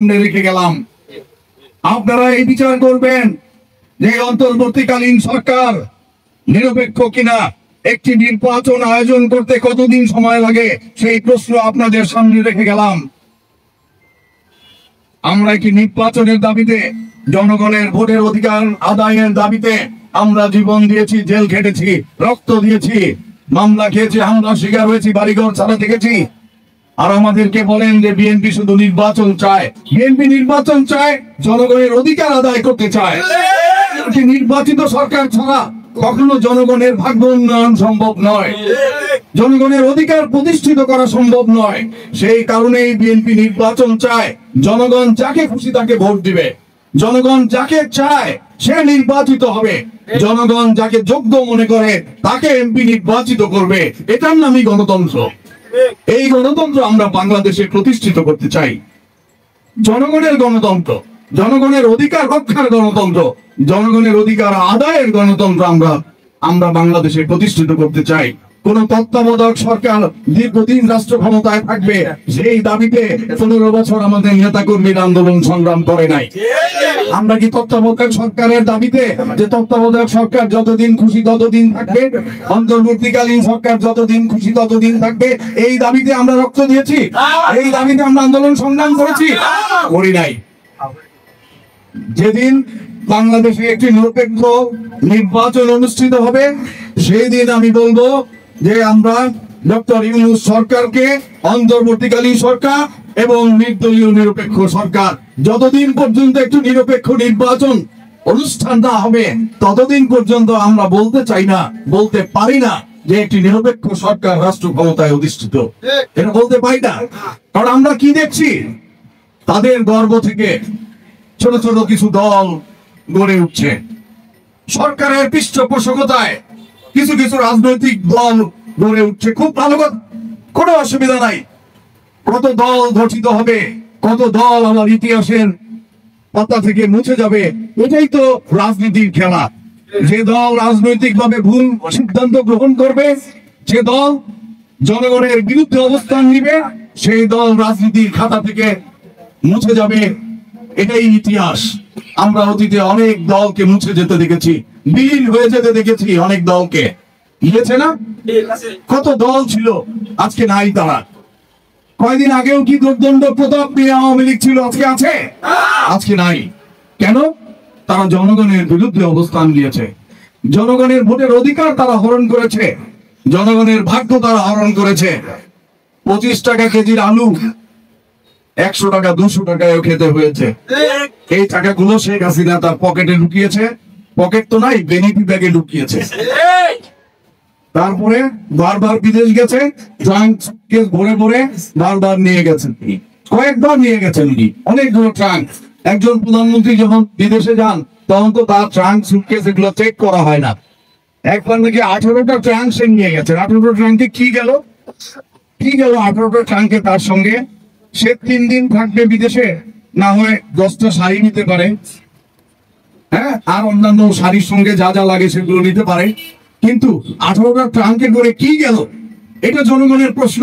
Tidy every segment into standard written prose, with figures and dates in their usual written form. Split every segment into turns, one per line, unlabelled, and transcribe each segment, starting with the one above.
রেখে গেলাম। আপনারা এই বিচার করবেন যে অন্তর্বর্তীকালীন সরকার নিরপেক্ষ কিনা। একটি নির্বাচন আয়োজন করতে কতদিন সময় লাগে সেই প্রশ্ন আপনাদের সামনে রেখে গেলাম। আমরা কি নির্বাচনের দাবিতে, জনগণের ভোটের অধিকার আদায়ের দাবিতে আমরা জীবন দিয়েছি, জেল খেটেছি, রক্ত দিয়েছি, মামলা খেয়েছি, হামলা শিকার হয়েছি, বাড়িঘর ছাড়া দেখেছি। আর আমাদেরকে বলেন যে বিএনপি শুধু নির্বাচন চায়। বিএনপি নির্বাচন চায়, জনগণের অধিকার আদায় করতে চায়। নির্বাচিত সরকার ছাড়া কখনো জনগণের ভাগ্য উন্নয়ন সম্ভব নয়, জনগণের অধিকার প্রতিষ্ঠিত করা সম্ভব নয়। সেই কারণেই বিএনপি নির্বাচন চায়। জনগণ যাকে খুশি তাকে ভোট দিবে, জনগণ যাকে চায় সে নির্বাচিত হবে, জনগণ যাকে যোগ্য মনে করে তাকে এমপি নির্বাচিত করবে। এটার নামই গণতন্ত্র। এই গণতন্ত্র আমরা বাংলাদেশে প্রতিষ্ঠিত করতে চাই। জনগণের গণতন্ত্র, জনগণের অধিকার রক্ষার গণতন্ত্র, জনগণের অধিকার আদায়ের গণতন্ত্র আমরা বাংলাদেশে প্রতিষ্ঠিত করতে চাই। কোন তত্ত্বাবধায়ক সরকার দীর্ঘদিন রাষ্ট্র ক্ষমতায় থাকবে সেই দাবিতে 15 বছর আমাদের নেতা কর্মীর আন্দোলন সংগ্রাম করে নাই। আমরা কি তত্ত্বাবধায়ক সরকারের দাবিতে, যে তত্ত্বাবধায়ক সরকার যতদিন খুশি ততদিন থাকবে, অন্তর্বর্তীকালীন সরকার যতদিন খুশি ততদিন থাকবে, এই দাবিতে আমরা রক্ত দিয়েছি? এই দাবিতে আমরা আন্দোলন সংগ্রাম করেছি? করি নাই। যেদিন বাংলাদেশে একটি নিরপেক্ষ নির্বাচন অনুষ্ঠিত হবে সেই দিন আমি বলবো যে আমরা ডক্টর ইউনূস সরকারকে অন্তর্বর্তীকালীন সরকার এবং নির্দলীয় নিরপেক্ষ সরকার, যতদিন পর্যন্ত একটু নিরপেক্ষ নির্বাচন অনুষ্ঠান না হবে ততদিন পর্যন্ত আমরা বলতে চাই না, বলতে পারি না যে একটি নিরপেক্ষ সরকার রাষ্ট্র ক্ষমতায় অধিষ্ঠিত। এটা বলতে পারি না। কারণ আমরা কি দেখছি, তাদের গর্ব থেকে ছোট ছোট কিছু দল গড়ে উঠছে। সরকারের পৃষ্ঠপোষকতায় কিছু কিছু রাজনৈতিক দল গড়ে উঠছে। খুব ভালো কথা, কোনো অসুবিধা নাই। কত দল গঠিত হবে, কত দল আমার ইতিহাসের পাতা থেকে মুছে যাবে, এটাই তো রাজনীতির খেলা। যে দল রাজনৈতিক ভাবে ভুল সিদ্ধান্ত গ্রহণ করবে, যে দল জনগণের বিরুদ্ধে অবস্থান নিবে, সেই দল রাজনীতির খাতা থেকে মুছে যাবে। এটাই ইতিহাস। আমরা অতীতে অনেক দলকে মুছে যেতে দেখেছি, বিলীন হয়ে যেতে দেখেছি অনেক দলকে। গিয়েছে না? কত দল ছিল, আজকে নাই তারা। কয়দিন আগেও কি দুর্দণ্ড প্রতাপ নিয়ে আওয়ামী লীগ ছিল, আজকে আছে? আজকে নাই। কেন? তারা জনগণের বিরুদ্ধে অবস্থান নিয়েছে, জনগণের ভোটের অধিকার তারা হরণ করেছে, জনগণের ভাগ্য তারা হরণ করেছে। 25 টাকা কেজির আলু 100 টাকা 200 টাকায় খেতে হয়েছে। এই টাকাগুলো শেখ হাসিনা তার পকেটে ঢুকিয়েছে। পকেট তো নাই, বেনিফি ব্যাগে ঢুকিয়েছে। তারপরে বারবার বিদেশ গেছে, ট্রাঙ্ক কেস ভরে ভরে বারবার নিয়ে গেছেন। কয়েকবার নিয়ে গেছেন উনি, অনেকগুলো ট্রাঙ্ক। একজন প্রধানমন্ত্রী যখন বিদেশে যান তখন তো তার ট্রাঙ্ক সুটকেস এগুলো চেক করা হয় না। একবার নাকি 18টা ট্রাঙ্ক সে নিয়ে গেছেন। 18টা ট্রাঙ্কে কি গেল? 18টা ট্রাঙ্কে তার সঙ্গে সে 3 দিন থাকবে বিদেশে, না হয় 10টা শাড়ি নিতে পারে, হ্যাঁ, আর অন্যান্য শাড়ির সঙ্গে যা যা লাগে সেগুলো নিতে পারে। কিন্তু 18টা ট্রাঙ্কে করে কি গেল? এটা জনগণের প্রশ্ন।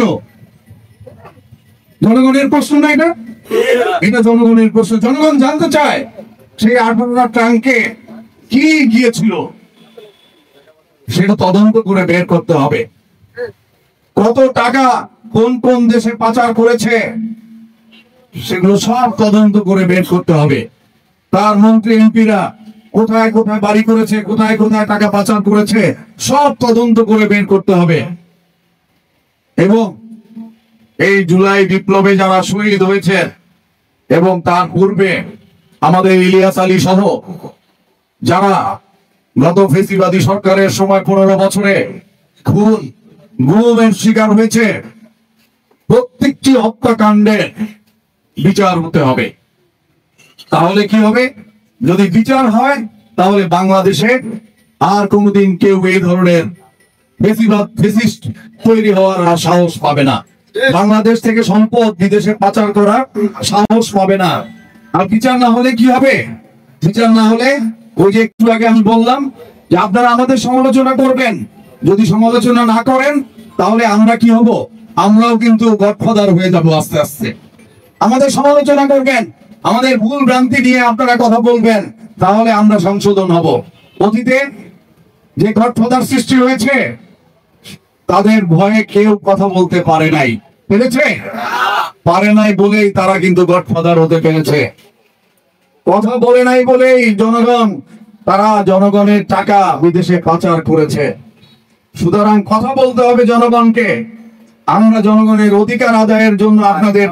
জনগণের প্রশ্ন না এটা? এটা জনগণের প্রশ্ন। জনগণ জানতে চায় সেই 18টা ট্রাঙ্কে কি গিয়েছিল, সেটা তদন্ত করে বের করতে হবে। কত টাকা কোন কোন দেশে পাচার করেছে সেগুলো সব তদন্ত করে বের করতে হবে। তার মন্ত্রী এমপিরা কোথায় কোথায় বাড়ি করেছে, কোথায় কোথায় টাকা পাচার করেছে, সব তদন্ত করে বের করতে হবে। এবং এই জুলাই বিপ্লবে যারা শহীদ হয়েছে এবং তার পূর্বে আমাদের ইলিয়াস আলী সহ যারা গত ফেসিবাদী সরকারের সময় 15 বছরে খুন গুমের শিকার হয়েছে, প্রত্যেকটি হত্যাকাণ্ডের বিচার হতে হবে। তাহলে কি হবে? যদি বিচার হয় তাহলে বাংলাদেশে আর কোনোদিন কেউ এই ধরনের ফেসিবাদ ফেসিস্ট তৈরি হওয়ার সাহস পাবে না। বাংলাদেশ থেকে সম্পদ বিদেশে পাচার করার সাহস পাবে না। আর বিচার না হলে কি হবে? বিচার না হলে ওই যে একটু আগে আমি বললাম যে আপনারা আমাদের সমালোচনা করবেন, যদি সমালোচনা না করেন তাহলে আমরা কি হব? আমরাও কিন্তু গডফাদার হয়ে যাব আস্তে আস্তে। আমাদের সমালোচনা করবেন, আমাদের ভুল ভ্রান্তি নিয়ে আপনারা কথা বলবেন, তাহলে আমরা সংশোধন হব। অতীতে যে গডফাদার সৃষ্টি হয়েছে, তাদের ভয়ে কেউ কথা বলতে পারে নাই, পেরেছে? পারে নাই বলেই তারা কিন্তু গডফাদার হতে পেরেছে। কথা বলে নাই বলেই তারা জনগণের টাকা বিদেশে পাচার করেছে। সুতরাং কথা বলতে হবে জনগণকে। আমরা জনগণের অধিকার আদায়ের জন্য আপনাদের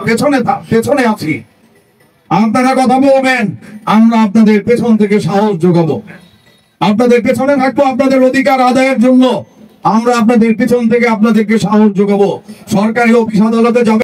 পেছনে আছি। আপনারা কথা বলবেন, আমরা আপনাদের পেছন থেকে সাহস যোগাবো। আপনাদের পেছনে থাকবো আপনাদের অধিকার আদায়ের জন্য। আমরা আপনাদের পেছন থেকে আপনাদেরকে সাহস যোগাবো। সরকারি অফিস আদালতে যাবে।